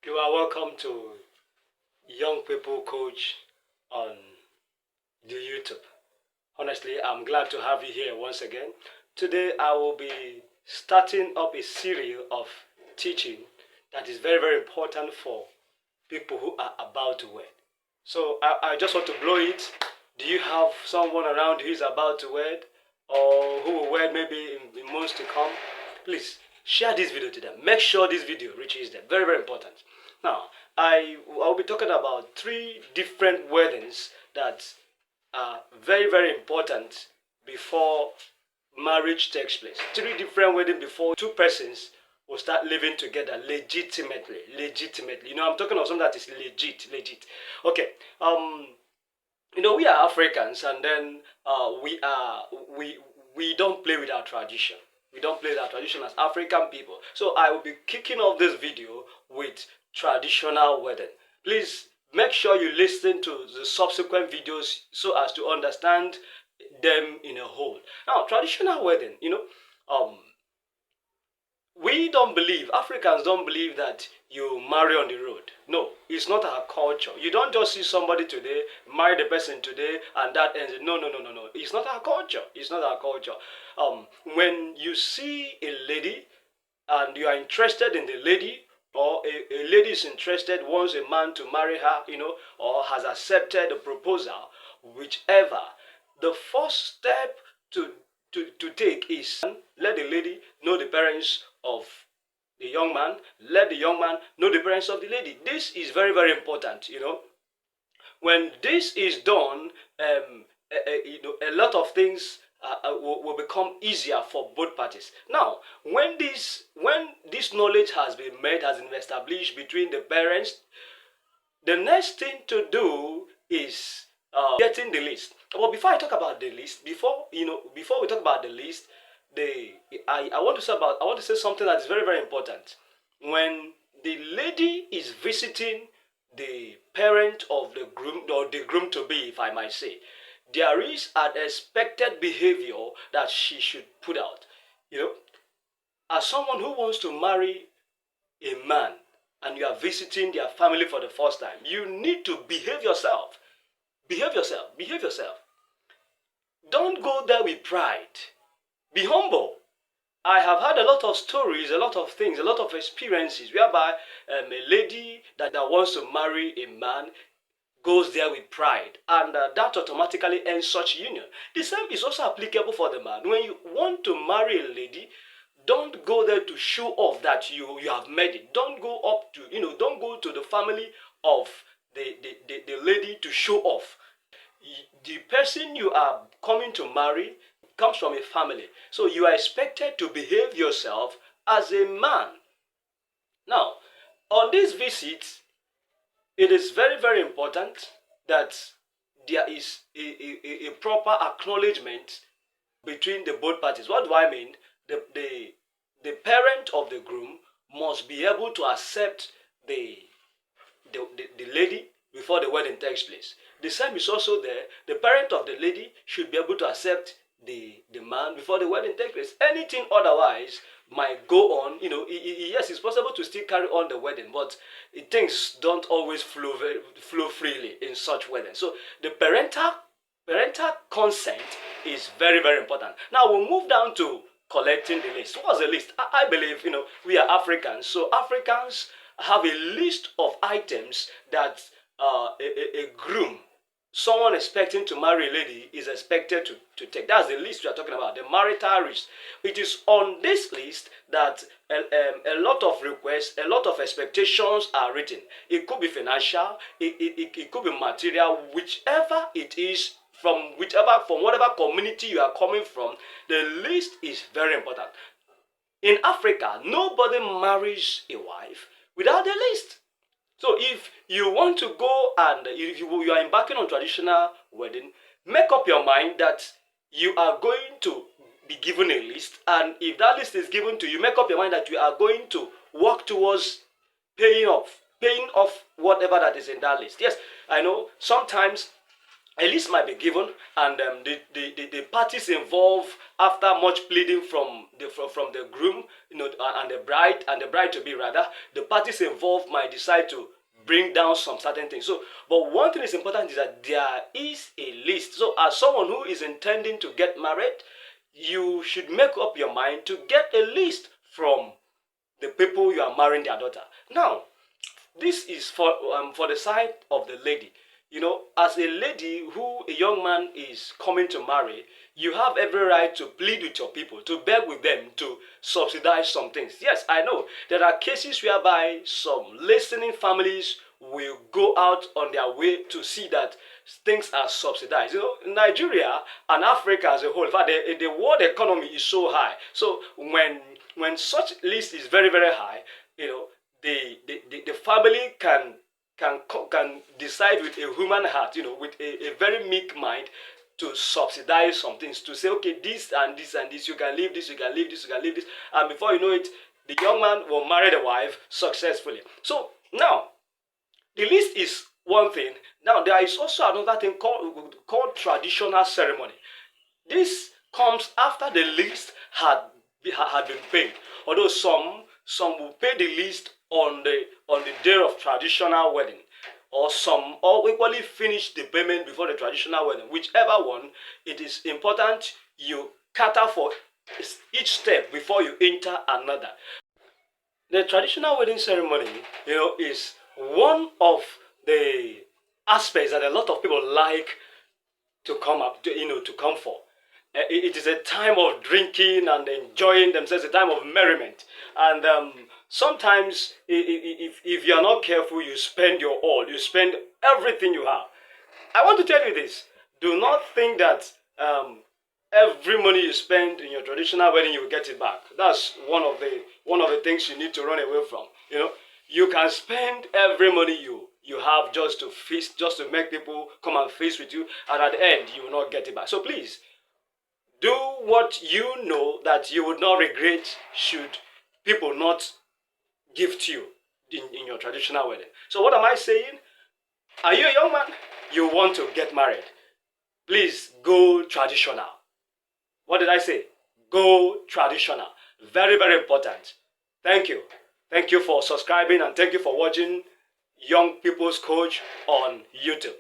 You are welcome to Young People Coach on the YouTube. Honestly, I'm glad to have you here once again. Today, I will be starting up a series of teaching that is very, very important for people who are about to wed. So, I just want to blow it. Do you have someone around who is about to wed or who will wed maybe in months to come? Please share this video to them. Make sure this video reaches them. Very, very important. Now, I'll be talking about three different weddings that are very, very important before marriage takes place. Three different weddings before two persons will start living together legitimately. Legitimately. I'm talking of something that is legit. Okay. We are Africans, and then we don't play with our tradition. We don't play with our tradition as African people. So I will be kicking off this video with traditional wedding. Please make sure you listen to the subsequent videos so as to understand them in a whole. Now, traditional wedding, we don't believe, Africans don't believe that you marry on the road. No, it's not our culture. You don't just see somebody today, marry the person today, and that ends it. No. It's not our culture. It's not our culture. When you see a lady and you are interested in the lady, or a lady is interested, wants a man to marry her, or has accepted a proposal, whichever, the first step to take is let the lady know the parents of the young man, let the young man know the parents of the lady. This is very, very important. When this is done, a lot of things will become easier for both parties. Now, when this knowledge has been made, has been established between the parents, the next thing to do is getting the list. But before I talk about the list, before we talk about the list, I want to say something that is very, very important. When the lady is visiting the parent of the groom, or the groom to be, if I might say, there is an expected behavior that she should put out. As someone who wants to marry a man and you are visiting their family for the first time, you need to behave yourself. Behave yourself. Behave yourself. Don't go there with pride. Be humble. I have had a lot of stories, a lot of things, a lot of experiences whereby a lady that wants to marry a man goes there with pride, and that automatically ends such union. The same is also applicable for the man. When you want to marry a lady, don't go there to show off that you have made it. Don't go up to, don't go to the family of the lady to show off. The person you are coming to marry comes from a family. So you are expected to behave yourself as a man. Now, on this visit, it is very, very important that there is a proper acknowledgement between the both parties. What do I mean? The parent of the groom must be able to accept the lady before the wedding takes place. The same is also there. The parent of the lady should be able to accept the man before the wedding takes place. Anything otherwise might go on. Yes, it's possible to still carry on the wedding, but things don't always flow freely in such weddings. So the parental consent is very, very important. Now we'll move down to collecting the list. What's the list? I believe we are Africans, so Africans have a list of items that a groom, someone expecting to marry a lady, is expected to take. That's the list we are talking about, the marital list. It is on this list that a lot of requests, a lot of expectations are written. It could be financial, it could be material, whichever it is, from whatever community you are coming from, the list is very important. In Africa, nobody marries a wife without a list. So if you want to go and if you are embarking on traditional wedding, make up your mind that you are going to be given a list, and if that list is given to you, make up your mind that you are going to work towards paying off whatever that is in that list. Yes, I know sometimes a list might be given, and the parties involved, after much pleading from the groom, and the bride to be rather, the parties involved might decide to bring down some certain things. So, but one thing is important is that there is a list. So, as someone who is intending to get married, you should make up your mind to get a list from the people you are marrying their daughter. Now, this is for the side of the lady. As a lady who a young man is coming to marry, you have every right to plead with your people, to beg with them to subsidize some things. Yes, I know there are cases whereby some listening families will go out on their way to see that things are subsidized. Nigeria and Africa as a whole, in fact, the world economy is so high. So when such list is very, very high, the family can decide with a human heart, with a very meek mind, to subsidize some things, to say, okay, this and this and this, you can leave this, you can leave this, you can leave this, and before you know it, the young man will marry the wife successfully. So now, the list is one thing. Now, there is also another thing called traditional ceremony. This comes after the list had been paid. Although some will pay the list on the day of traditional wedding, or some or equally finish the payment before the traditional wedding. Whichever one, it is important you cater for each step before you enter another. The traditional wedding ceremony, is one of the aspects that a lot of people like to come up to come for. It is a time of drinking and enjoying themselves, a time of merriment. And sometimes, if you are not careful, you spend your all, you spend everything you have. I want to tell you this: do not think that every money you spend in your traditional wedding you will get it back. That's one of the things you need to run away from. You can spend every money you have just to feast, just to make people come and feast with you, and at the end you will not get it back. So please, do what you know that you would not regret should people not gift you in your traditional wedding. So what am I saying? Are you a young man? You want to get married? Please go traditional. What did I say? Go traditional. Very, very important. Thank you. Thank you for subscribing, and thank you for watching Young People's Coach on YouTube.